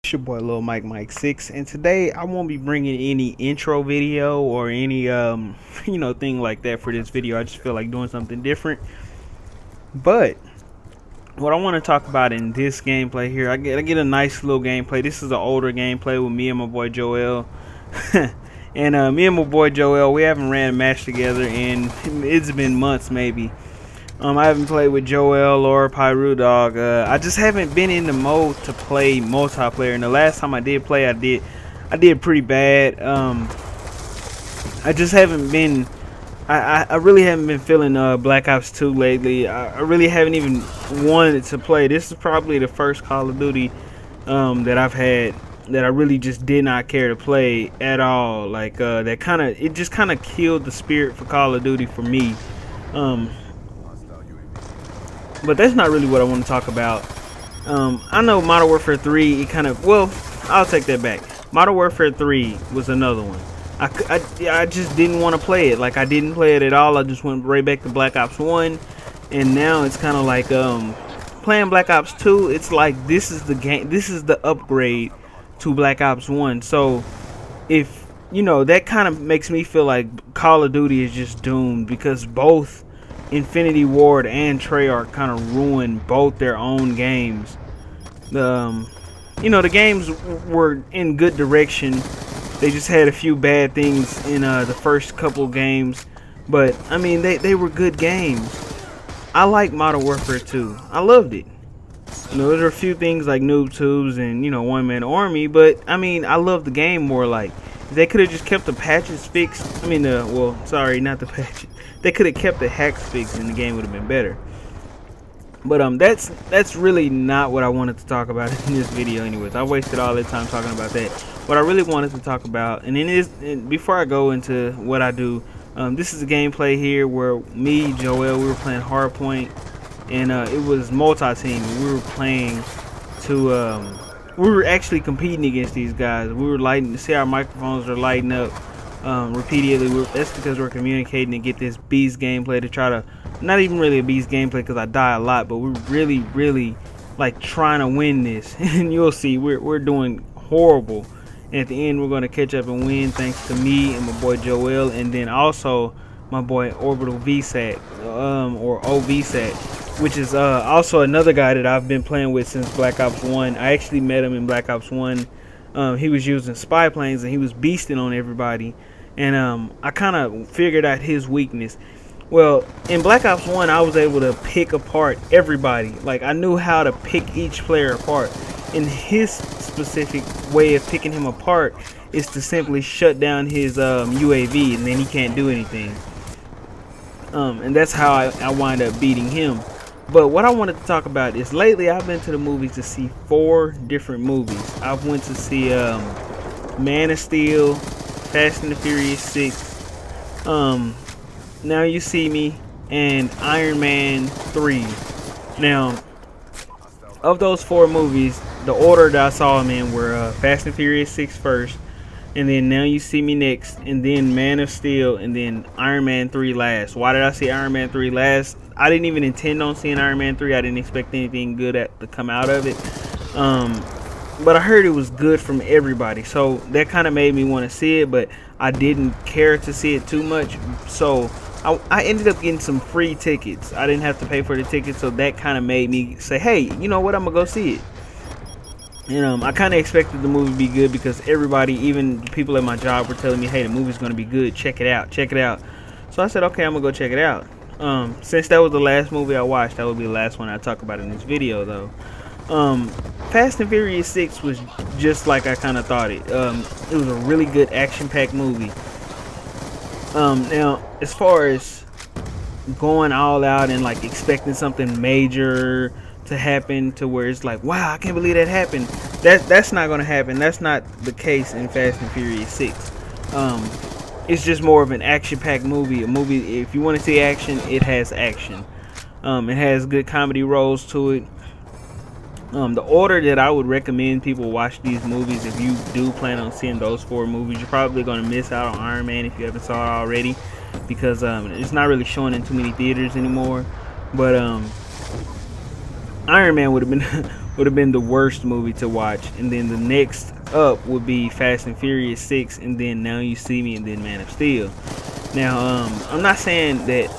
It's your boy Lil Mike 6, and today I won't be bringing any intro video or any thing like that for this video. I just feel like doing something different. But what I want to talk about in this gameplay here, I get a nice little gameplay. This is an older gameplay with me and my boy Joel. And me and my boy Joel, we haven't ran a match together, and it's been months maybe. I haven't played with Joel or Pyru Dog. I just haven't been in the mode to play multiplayer. And the last time I did play, I did pretty bad. I just haven't been. I really haven't been feeling Black Ops 2 lately. I really haven't even wanted to play. This is probably the first Call of Duty that I've had that I really just did not care to play at all. Like it just kind of killed the spirit for Call of Duty for me. But that's not really what I want to talk about. I know Modern Warfare 3, I'll take that back. Modern Warfare 3 was another one. I just didn't want to play it. Like, I didn't play it at all. I just went right back to Black Ops 1. And now it's kind of like playing Black Ops 2. It's like this is the game. This is the upgrade to Black Ops 1. So, if, that kind of makes me feel like Call of Duty is just doomed. Because both Infinity Ward and Treyarch kind of ruined both their own games. The games were in good direction. They just had a few bad things in the first couple games, but I mean they were good games. I like Modern Warfare 2. I loved it. There are a few things like noob tubes and one man army, but I mean I love the game more. Like, if they could have just kept the patches fixed. I mean, sorry, not the patches. They could have kept the hacks fixed and the game would have been better. But that's really not what I wanted to talk about in this video anyways. I wasted all that time talking about that. What I really wanted to talk about, and before I go into what I do, this is a gameplay here where me, Joel, we were playing Hardpoint, and it was multi-team. We were playing to we were actually competing against these guys. We were see our microphones are lighting up repeatedly. That's because we're communicating to get this beast gameplay to try to, not even really a beast gameplay because I die a lot, but we're really like trying to win this. And you'll see we're doing horrible. And at the end, we're going to catch up and win thanks to me and my boy Joel, and then also my boy Orbital VSAT, or OVSAT, which is also another guy that I've been playing with since Black Ops 1. I actually met him in Black Ops 1. He was using spy planes and he was beasting on everybody. And I kind of figured out his weakness. Well, in Black Ops 1, I was able to pick apart everybody. Like, I knew how to pick each player apart. And his specific way of picking him apart is to simply shut down his UAV, and then he can't do anything. And that's how I wind up beating him. But what I wanted to talk about is lately I've been to the movies to see 4 different movies. I went to see Man of Steel, Fast and the Furious 6, Now You See Me, and Iron Man 3. Now, of those 4 movies, the order that I saw them in were Fast and Furious 6 first, and then Now You See Me next, and then Man of Steel, and then Iron Man 3 last. Why did I see Iron Man 3 last? I didn't even intend on seeing Iron Man 3. I didn't expect anything good to come out of it. But I heard it was good from everybody, so that kind of made me want to see it, but I didn't care to see it too much. So I ended up getting some free tickets. I didn't have to pay for the tickets, so that kind of made me say, hey, you know what, I'm going to go see it. And I kind of expected the movie to be good because everybody, even people at my job, were telling me, hey, the movie's going to be good. Check it out. Check it out. So I said, okay, I'm going to go check it out. Since that was the last movie I watched, that would be the last one I talk about in this video, though. Fast and Furious 6 was just like I kind of thought it. It was a really good action-packed movie. Now, as far as going all out and like expecting something major to happen to where it's like, wow, I can't believe that happened. That's not going to happen. That's not the case in Fast and Furious 6. It's just more of an action-packed movie. A movie, if you want to see action, it has action. It has good comedy roles to it. The order that I would recommend people watch these movies, if you do plan on seeing those 4 movies, you're probably going to miss out on Iron Man if you haven't saw it already, because it's not really showing in too many theaters anymore. But Iron Man would have been would have been the worst movie to watch. And then the next up would be Fast and Furious 6, and then Now You See Me, and then Man of Steel. Now, I'm not saying that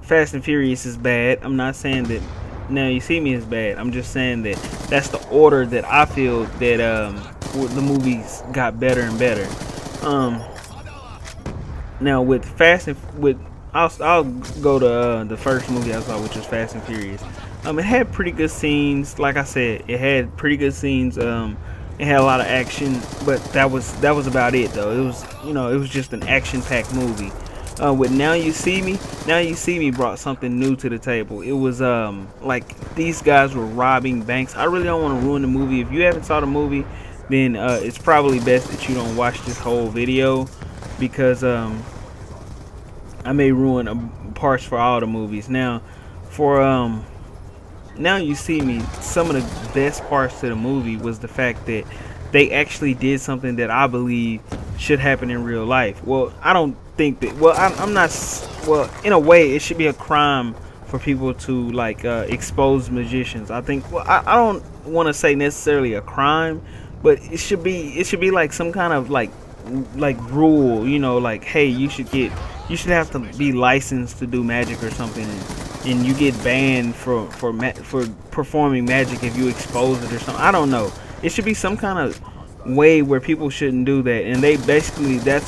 Fast and Furious is bad. I'm not saying that Now You See Me is bad. I'm just saying that that's the order that I feel that the movies got better and better. Now with I'll go to the first movie I saw, which was Fast and Furious. It had pretty good scenes. Like I said, it had pretty good scenes. It had a lot of action, but that was about it though. It was, it was just an action-packed movie. With Now You See Me brought something new to the table. It was like these guys were robbing banks. I really don't want to ruin the movie. If you haven't saw the movie, then it's probably best that you don't watch this whole video, because I may ruin parts for all the movies. Now, for Now You See Me, some of the best parts to the movie was the fact that they actually did something that I believe should happen in real life. Well, I don't think that. Well, I'm not. Well, in a way, it should be a crime for people to like expose magicians. I think. Well, I don't want to say necessarily a crime, but it should be like some kind of like rule. Like, hey, you should have to be licensed to do magic or something, and you get banned for performing magic if you expose it or something. I don't know. It should be some kind of way where people shouldn't do that, and that's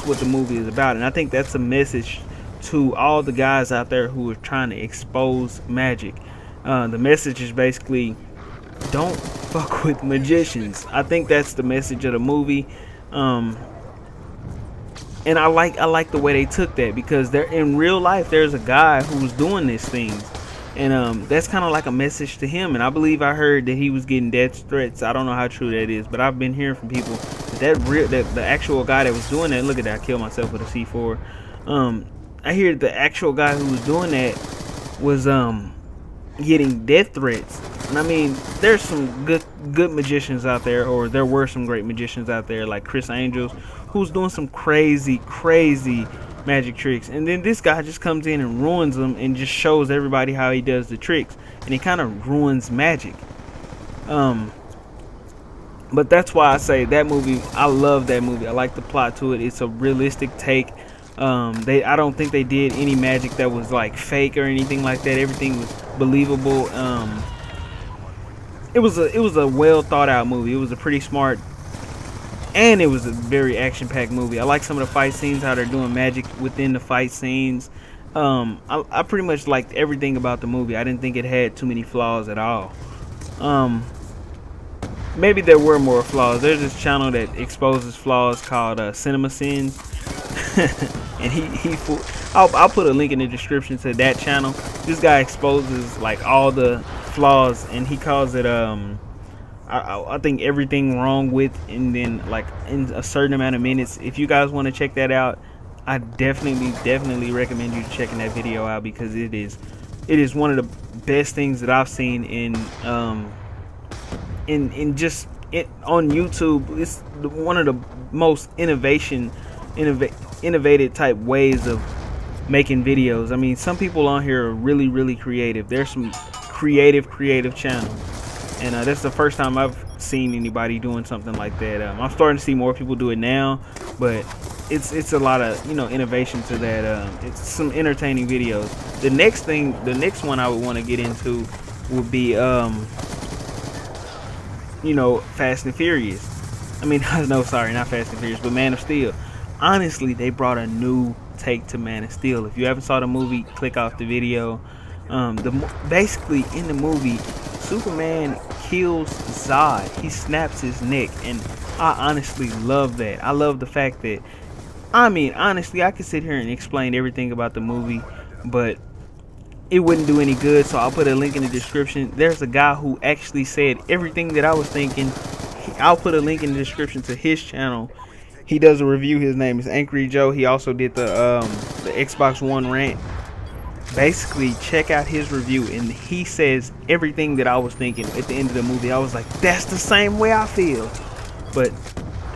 what the movie is about. And I think that's a message to all the guys out there who are trying to expose magic. The message is basically, don't fuck with magicians. I think that's the message of the movie. And I like the way they took that, because they're in real life. There's a guy who's doing these things, and that's kind of like a message to him. And I believe I heard that he was getting death threats. I don't know how true that is, but I've been hearing from people that the actual guy that was doing that. Look at that! I killed myself with a C4. I hear the actual guy who was doing that was getting death threats. And I mean, there's some good magicians out there, or there were some great magicians out there, like Chris Angels, who's doing some crazy magic tricks, and then this guy just comes in and ruins them and just shows everybody how he does the tricks, and he kind of ruins magic. But that's why I say that movie, I love that movie. I like the plot to it. It's a realistic take. I don't think they did any magic that was like fake or anything like that. Everything was believable. It was a well thought out movie. It was a pretty smart, and it was a very action-packed movie. I like some of the fight scenes, how they're doing magic within the fight scenes. I pretty much liked everything about the movie. I didn't think it had too many flaws at all. Maybe there were more flaws. There's this channel that exposes flaws called Cinema Sins, and I'll put a link in the description to that channel. This guy exposes like all the flaws, and he calls it I think everything wrong with, and then like in a certain amount of minutes. If you guys want to check that out, I definitely recommend you checking that video out, because it is one of the best things that I've seen in just it on YouTube. It's one of the most innovative type ways of making videos. I mean, some people on here are really creative. There's some creative channels. And that's the first time I've seen anybody doing something like that. I'm starting to see more people do it now, but it's a lot of innovation to that. It's some entertaining videos. The next one I would want to get into would be Fast and Furious. I mean, no, sorry, not Fast and Furious, but Man of Steel. Honestly, they brought a new take to Man of Steel. If you haven't saw the movie, click off the video. Basically in the movie, Superman kills Zod. He snaps his neck, and I honestly love that. I love the fact that, I mean, honestly, I could sit here and explain everything about the movie, but it wouldn't do any good, so I'll put a link in the description. There's a guy who actually said everything that I was thinking. I'll put a link in the description to his channel. He does a review. His name is Angry Joe. He also did the Xbox One rant. Basically, check out his review, and he says everything that I was thinking at the end of the movie. I was like, that's the same way I feel. But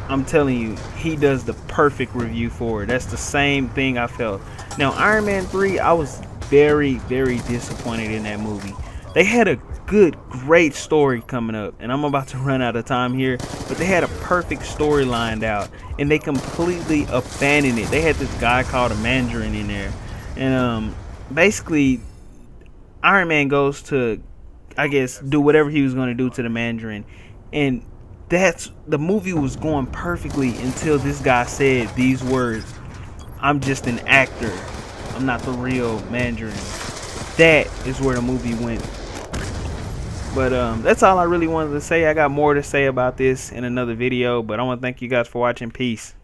I'm telling you, he does the perfect review for it. That's the same thing I felt. Now, Iron Man 3, I was very disappointed in that movie. They had a great story coming up, and I'm about to run out of time here, but they had a perfect story lined out, and they completely abandoned it. They had this guy called a Mandarin in there, and basically Iron Man goes to, I guess, do whatever he was going to do to the Mandarin, and the movie was going perfectly until this guy said these words: "I'm just an actor. I'm not the real Mandarin." That is where the movie went. But that's all I really wanted to say. I got more to say about this in another video, but I want to thank you guys for watching. Peace.